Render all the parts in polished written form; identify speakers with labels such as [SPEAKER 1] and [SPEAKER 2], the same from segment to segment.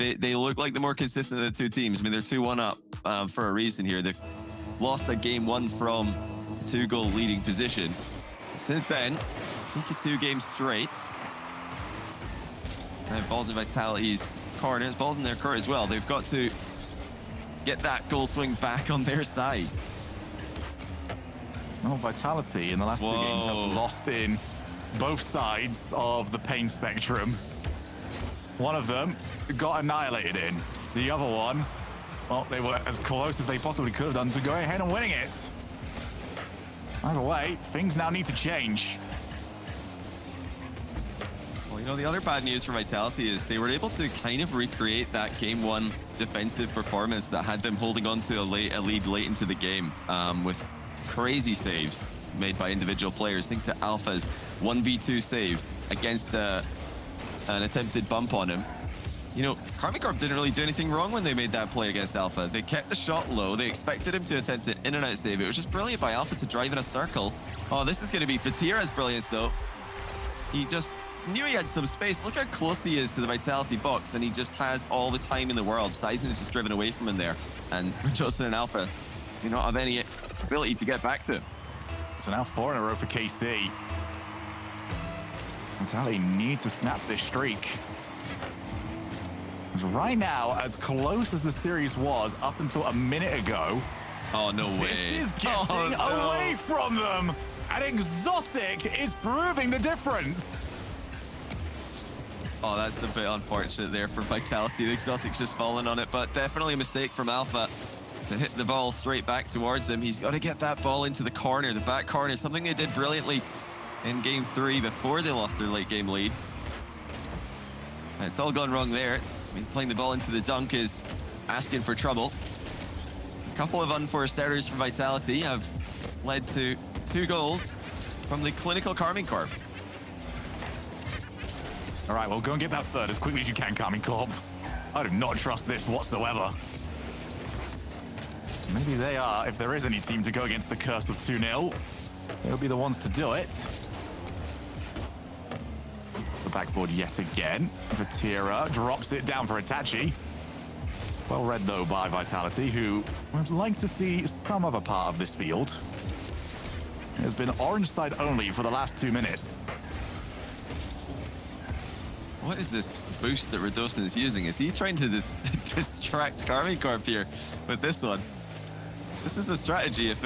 [SPEAKER 1] they look like the more consistent of the two teams. I mean, they're 2-1 up for a reason here. They've lost a game 1 from a 2-goal leading position. Since then, taken 2 games straight. And balls in Vitality's corners, balls in their court as well. They've got to get that goal swing back on their side.
[SPEAKER 2] Oh, Vitality in the last 2 games have lost in both sides of the pain spectrum. One of them got annihilated in. The other one, well, they were as close as they possibly could have done to go ahead and winning it. Either way, things now need to change.
[SPEAKER 1] Well, you know, the other bad news for Vitality is they were able to kind of recreate that game 1 defensive performance that had them holding on to a lead late into the game with crazy saves made by individual players. Think to Alpha's 1v2 save against an attempted bump on him. You know, Karmine Corp didn't really do anything wrong when they made that play against Alpha. They kept the shot low. They expected him to attempt an in and out save. It was just brilliant by Alpha to drive in a circle. Oh, this is going to be Vatira's brilliance, though. He just knew he had some space. Look how close he is to the Vitality box, and he just has all the time in the world. Sizen is just driven away from him there. And Justin and Alpha do not have any ability to get back to him.
[SPEAKER 2] So now 4 in a row for KC. Vitality need to snap this streak. Because right now, as close as the series was up until a minute ago,
[SPEAKER 1] oh, no way.
[SPEAKER 2] This is getting away from them. And Exotic is proving the difference.
[SPEAKER 1] Oh, that's a bit unfortunate there for Vitality. The Exotic's just fallen on it, but definitely a mistake from Alpha to hit the ball straight back towards him. He's got to get that ball into the corner, the back corner, something they did brilliantly in game 3 before they lost their late game lead. And it's all gone wrong there. I mean, playing the ball into the dunk is asking for trouble. A couple of unforced errors for Vitality have led to 2 goals from the clinical Karmine Corp.
[SPEAKER 2] All right, well, go and get that third as quickly as you can, Karmine Corp. I do not trust this whatsoever. Maybe they are, if there is any team to go against the curse of 2-0, they'll be the ones to do it. The backboard yet again. Vatira drops it down for Itachi. Well read, though, by Vitality, who would like to see some other part of this field. It has been orange side only for the last 2 minutes.
[SPEAKER 1] What is this boost that Radosin is using? Is he trying to distract Karmine Corp here with this one? This is a strategy. If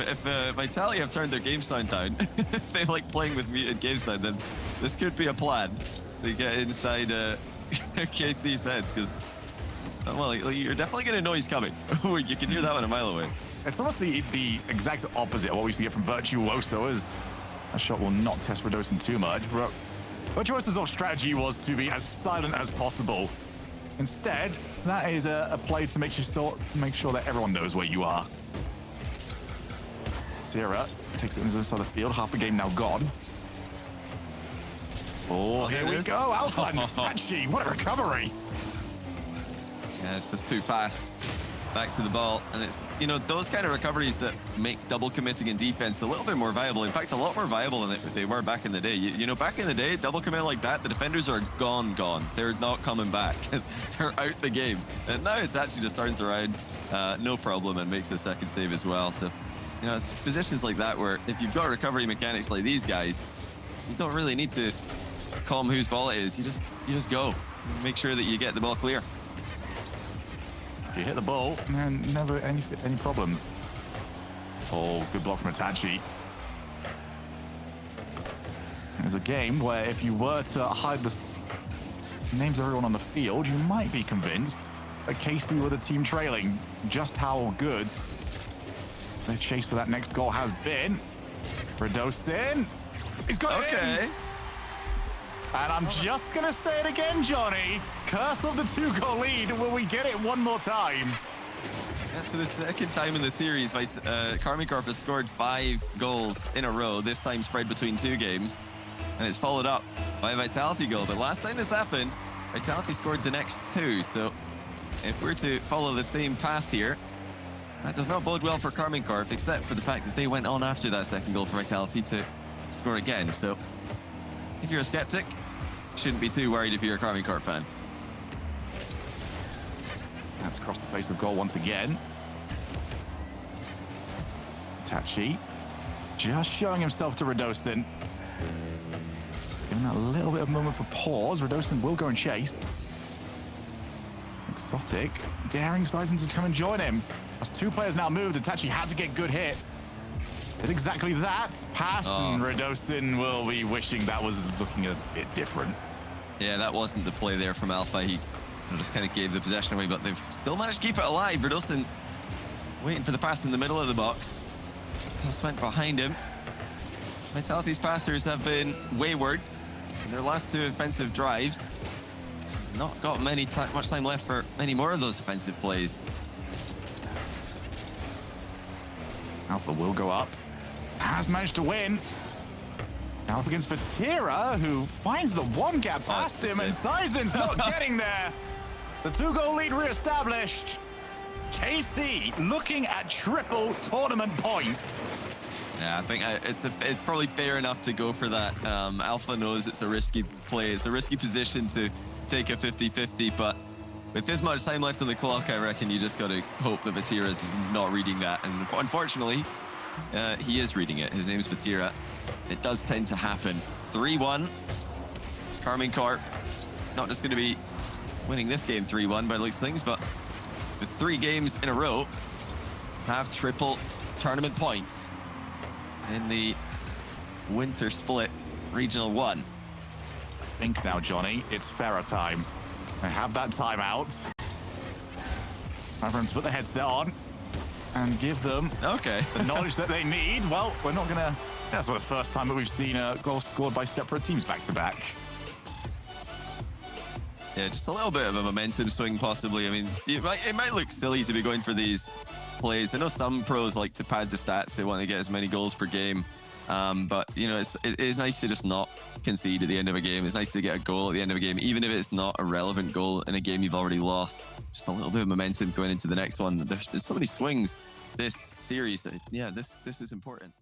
[SPEAKER 1] Vitality have turned their game sound down, if they like playing with muted game sound, then this could be a plan to get inside KC's heads, because, well, you're definitely getting a noise coming. You can hear that one a mile away.
[SPEAKER 2] It's almost the exact opposite of what we used to get from Virtuoso, as that shot will not test Radosin too much. Virtuoso's whole strategy was to be as silent as possible. Instead, that is a play to make sure that everyone knows where you are. Sierra takes it into the side of the field. Half the game now gone. Oh, here we go. Alpha and Itachi. What a recovery.
[SPEAKER 1] Yeah, it's just too fast. Back to the ball. And it's, you know, those kind of recoveries that make double committing in defense a little bit more viable. In fact, a lot more viable than they were back in the day. You know, back in the day, double commit like that, the defenders are gone. They're not coming back. They're out the game. And now it's actually just turns around, no problem, and makes a second save as well. So, you know, it's positions like that where if you've got recovery mechanics like these guys, you don't really need to calm whose ball it is. You just go. Make sure that you get the ball clear.
[SPEAKER 2] You hit the ball, and never any problems. Oh, good block from Itachi. There's a game where if you were to hide the names of everyone on the field, you might be convinced that KC were the team trailing. Just how good the chase for that next goal has been. Radosin. He's got it in. And I'm just going to say it again, Johnny. Curse of the 2-goal lead. Will we get it one more time?
[SPEAKER 1] That's for the second time in the series. Karmine Corp has scored 5 goals in a row, this time spread between 2 games. And it's followed up by a Vitality goal. But last time this happened, Vitality scored the next 2. So if we're to follow the same path here, that does not bode well for Karmine Corp, except for the fact that they went on after that second goal for Vitality to score again. So if you're a skeptic, shouldn't be too worried if you're a Karmine Corp fan.
[SPEAKER 2] cuts across the face of goal once again. Itachi just showing himself to Radosin. Giving that a little bit of moment for pause. Radosin will go and chase. Exotic daring Seisons to come and join him. As two players now moved, Itachi had to get good hits. Did exactly that. Passed, and Radosin will be wishing that was looking a bit different.
[SPEAKER 1] Yeah, that wasn't the play there from Alpha. He just kind of gave the possession away, but they've still managed to keep it alive. Radosin waiting for the pass in the middle of the box. Pass went behind him. Vitality's passers have been wayward in their last two offensive drives. Not got much time left for many more of those offensive plays.
[SPEAKER 2] Alpha will go up. Has managed to win. Now up against Vatira, who finds the one gap past him, and Seison's not getting there. The 2-goal lead reestablished. KC looking at triple tournament points.
[SPEAKER 1] Yeah, I think it's probably fair enough to go for that. Alpha knows it's a risky play. It's a risky position to take a 50-50, but with this much time left on the clock, I reckon you just got to hope that Vatira's not reading that. And unfortunately, he is reading it. His name's Vatira. It does tend to happen. 3-1. Karmine Corp not just going to be winning this game 3-1 by the looks of things, but with 3 games in a row, have triple tournament points in the winter split regional 1.
[SPEAKER 2] I think now, Johnny, it's Farah time. I have that timeout. Time for them to put the headset on and give them the knowledge that they need. Well, we're not gonna. That's not the first time that we've seen a goal scored by separate teams back to back.
[SPEAKER 1] Yeah, just a little bit of a momentum swing, possibly. I mean, it might look silly to be going for these plays. I know some pros like to pad the stats. They want to get as many goals per game. But, you know, it is nice to just not concede at the end of a game. It's nice to get a goal at the end of a game, even if it's not a relevant goal in a game you've already lost. Just a little bit of momentum going into the next one. There's so many swings this series that, yeah, this is important.